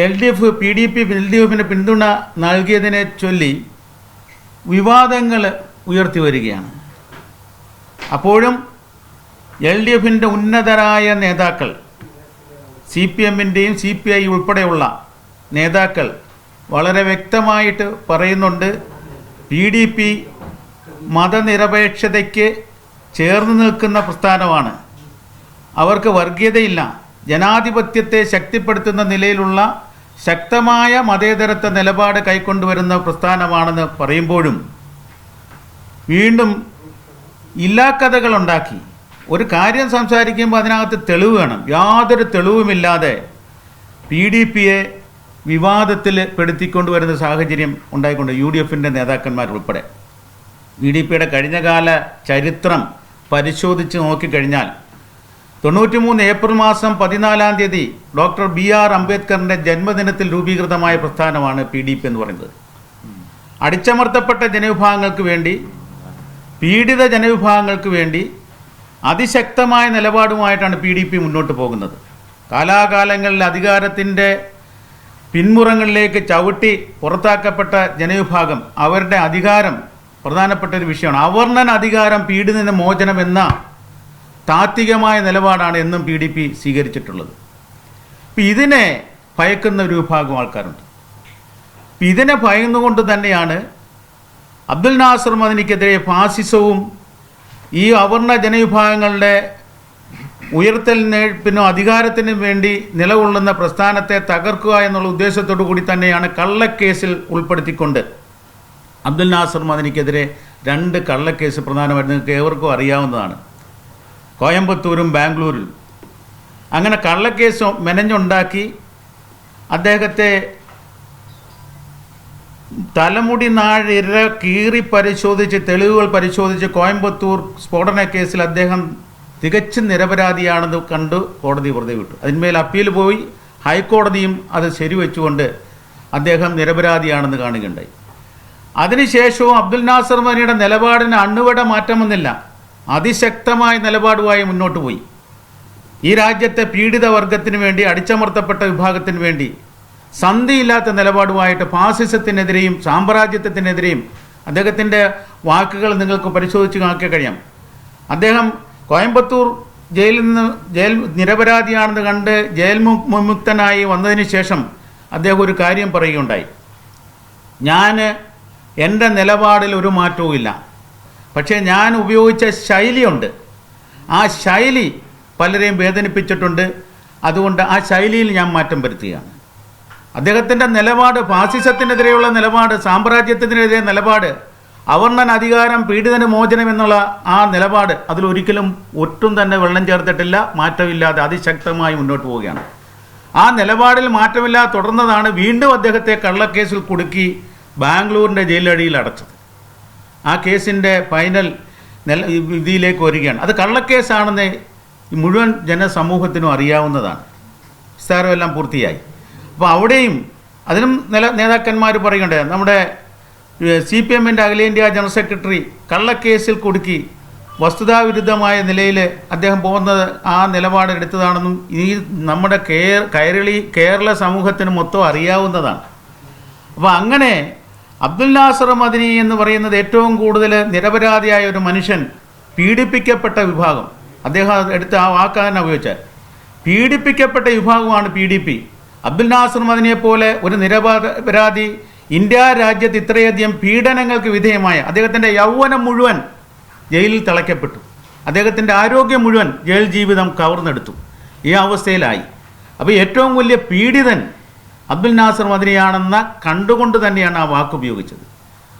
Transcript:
LDF PDP LDFിന് പിന്തുണ നൽകിയതിനെ ചൊല്ലി വിവാദങ്ങൾ ഉയർത്തി വരികയാണ്. അപ്പോഴും LDFിൻ്റെ ഉന്നതരായ നേതാക്കൾ, CPMൻ്റെയും CPI ഉൾപ്പെടെയുള്ള നേതാക്കൾ വളരെ വ്യക്തമായിട്ട് പറയുന്നുണ്ട്, PDP മതനിരപേക്ഷതയ്ക്ക് ചേർന്ന് നിൽക്കുന്ന പ്രസ്ഥാനമാണ്. അവർക്ക് വർഗീയതയില്ല. ജനാധിപത്യത്തെ ശക്തിപ്പെടുത്തുന്ന നിലയിലുള്ള ശക്തമായ മതേതരത്വ നിലപാട് കൈക്കൊണ്ടുവരുന്ന പ്രസ്ഥാനമാണെന്ന് പറയുമ്പോഴും വീണ്ടും ഇല്ലാക്കഥകളുണ്ടാക്കി ഒരു കാര്യം സംസാരിക്കുമ്പോൾ അതിനകത്ത് തെളിവ് വേണം. യാതൊരു തെളിവുമില്ലാതെ PDPയെ വിവാദത്തിൽ പെടുത്തിക്കൊണ്ടുവരുന്ന സാഹചര്യം ഉണ്ടായിക്കൊണ്ട് UDFിൻ്റെ നേതാക്കന്മാരുൾപ്പെടെ. PDPയുടെ കഴിഞ്ഞകാല ചരിത്രം പരിശോധിച്ച് നോക്കിക്കഴിഞ്ഞാൽ 93 ഏപ്രിൽ മാസം 14 ഡോക്ടർ BR അംബേദ്കറിൻ്റെ ജന്മദിനത്തിൽ രൂപീകൃതമായ പ്രസ്ഥാനമാണ് PDP എന്ന് പറയുന്നത്. അടിച്ചമർത്തപ്പെട്ട ജനവിഭാഗങ്ങൾക്ക് വേണ്ടി, പീഡിത ജനവിഭാഗങ്ങൾക്ക് വേണ്ടി അതിശക്തമായ നിലപാടുമായിട്ടാണ് PDP മുന്നോട്ട് പോകുന്നത്. കാലാകാലങ്ങളിൽ അധികാരത്തിൻ്റെ പിന്മുറങ്ങളിലേക്ക് ചവിട്ടി പുറത്താക്കപ്പെട്ട ജനവിഭാഗം, അവരുടെ അധികാരം പ്രധാനപ്പെട്ട ഒരു വിഷയമാണ്. അവർണ്ണന അധികാരം, പീഡിത മോചനം എന്ന താത്വികമായ നിലപാടാണ് എന്നും PDP സ്വീകരിച്ചിട്ടുള്ളത്. ഇപ്പം ഇതിനെ ഭയക്കുന്ന ഒരു വിഭാഗം ആൾക്കാരുണ്ട്. ഇതിനെ ഭയന്നുകൊണ്ട് തന്നെയാണ് അബ്ദുൽ നാസർ മദനിക്കെതിരെ ഫാസിസവും ഈ അവർണ്ണ ജനവിഭാഗങ്ങളുടെ ഉയർത്തലിനും അധികാരത്തിനും വേണ്ടി നിലകൊള്ളുന്ന പ്രസ്ഥാനത്തെ തകർക്കുക എന്നുള്ള ഉദ്ദേശത്തോടു കൂടി തന്നെയാണ് കള്ളക്കേസിൽ ഉൾപ്പെടുത്തിക്കൊണ്ട് അബ്ദുൽ നാസർ മദനിക്കെതിരെ 2 കള്ളക്കേസ് പ്രധാനമായിട്ട് നിങ്ങൾക്ക് ഏവർക്കും അറിയാവുന്നതാണ്. കോയമ്പത്തൂരും ബാംഗ്ലൂരിലും അങ്ങനെ കള്ളക്കേസ് മെനഞ്ഞുണ്ടാക്കി അദ്ദേഹത്തെ തലമുടി നാഴിര കീറി പരിശോധിച്ച്, തെളിവുകൾ പരിശോധിച്ച് കോയമ്പത്തൂർ സ്ഫോടന കേസിൽ അദ്ദേഹം തികച്ചും നിരപരാധിയാണെന്ന് കണ്ടു കോടതി വെറുതെ വിട്ടു. അതിന്മേൽ അപ്പീൽ പോയി, ഹൈക്കോടതിയും അത് ശരിവെച്ചുകൊണ്ട് അദ്ദേഹം നിരപരാധിയാണെന്ന് കാണുകയുണ്ടായി. അതിനുശേഷവും അബ്ദുൽ നാസർ മദനിയുടെ നിലപാടിന് അണ്ണുവട മാറ്റം വന്നില്ല. അതിശക്തമായ നിലപാടുമായി മുന്നോട്ട് പോയി. ഈ രാജ്യത്തെ പീഡിത വർഗത്തിന് വേണ്ടി, അടിച്ചമർത്തപ്പെട്ട വിഭാഗത്തിന് വേണ്ടി സന്ധിയില്ലാത്ത നിലപാടുമായിട്ട് ഫാസിസത്തിനെതിരെയും സാമ്രാജ്യത്വത്തിനെതിരെയും അദ്ദേഹത്തിൻ്റെ വാക്കുകൾ നിങ്ങൾക്ക് പരിശോധിച്ച് നോക്കിയാൽ കഴിയാം. അദ്ദേഹം കോയമ്പത്തൂർ ജയിൽ നിരപരാധിയാണെന്ന് കണ്ട് ജയിൽ വിമുക്തനായി വന്നതിന് ശേഷം അദ്ദേഹം ഒരു കാര്യം പറയുകയുണ്ടായി. എൻ്റെ നിലപാടിൽ ഒരു മാറ്റവുമില്ല, പക്ഷേ ഞാൻ ഉപയോഗിച്ച ശൈലിയുണ്ട്. ആ ശൈലി പലരെയും വേദനിപ്പിച്ചിട്ടുണ്ട്. അതുകൊണ്ട് ആ ശൈലിയിൽ ഞാൻ മാറ്റം വരുത്തുകയാണ്. അദ്ദേഹത്തിൻ്റെ നിലപാട് ഫാസിസത്തിനെതിരെയുള്ള നിലപാട്, സാമ്രാജ്യത്തിനെതിരെ നിലപാട്, അവർണ്ണന അധികാരം, പീഡിതന് മോചനം എന്നുള്ള ആ നിലപാട് അതിലൊരിക്കലും ഒട്ടും തന്നെ വെള്ളം ചേർത്തിട്ടില്ല. മാറ്റമില്ലാതെ അതിശക്തമായി മുന്നോട്ട് പോവുകയാണ്. ആ നിലപാടിൽ മാറ്റമില്ലാതെ തുടർന്നതാണ് വീണ്ടും അദ്ദേഹത്തെ കള്ളക്കേസിൽ കുടുക്കി ബാംഗ്ലൂരിൻ്റെ ജയിലടിയിൽ അടച്ചത്. ആ കേസിൻ്റെ ഫൈനൽ വിധിയിലേക്ക് വരികയാണ്. അത് കള്ളക്കേസാണെന്ന് മുഴുവൻ ജനസമൂഹത്തിനും അറിയാവുന്നതാണ്. വിസ്താരമെല്ലാം പൂർത്തിയായി. അപ്പോൾ അവിടെയും അതിനും നേതാക്കന്മാർ പറയുന്നുണ്ട്. നമ്മുടെ CPMൻ്റെ അഖിലേന്ത്യാ ജനറൽ സെക്രട്ടറി കള്ളക്കേസിൽ കുടുക്കി വസ്തുതാവിരുദ്ധമായ നിലയിൽ അദ്ദേഹം പോകുന്നത് ആ നിലപാട് എടുത്തതാണെന്നും ഈ നമ്മുടെ കേരള സമൂഹത്തിന് മൊത്തം അറിയാവുന്നതാണ്. അപ്പോൾ അങ്ങനെ അബ്ദുൽ നാസർ മദനി എന്ന് പറയുന്നത് ഏറ്റവും കൂടുതൽ നിരപരാധിയായ ഒരു മനുഷ്യൻ, പീഡിപ്പിക്കപ്പെട്ട വിഭാഗം, അദ്ദേഹം എടുത്ത ആ വാക്കാണ് ഉപയോഗിച്ചത്. പീഡിപ്പിക്കപ്പെട്ട വിഭാഗമാണ് PDP. അബ്ദുൽ നാസർ മദനിയെപ്പോലെ ഒരു നിരപരാധി ഇന്ത്യ രാജ്യത്ത് ഇത്രയധികം പീഡനങ്ങൾക്ക് വിധേയമായ, അദ്ദേഹത്തിൻ്റെ യൗവനം മുഴുവൻ ജയിലിൽ തളയ്ക്കപ്പെട്ടു, അദ്ദേഹത്തിൻ്റെ ആരോഗ്യം മുഴുവൻ ജയിൽ ജീവിതം കവർന്നെടുത്തു. ഈ അവസ്ഥയിലായി. അപ്പോൾ ഏറ്റവും വലിയ പീഡിതൻ അബ്ദുൽ നാസർ മദനിയാണെന്ന കണ്ടുകൊണ്ട് തന്നെയാണ് ആ വാക്ക് ഉപയോഗിച്ചത്.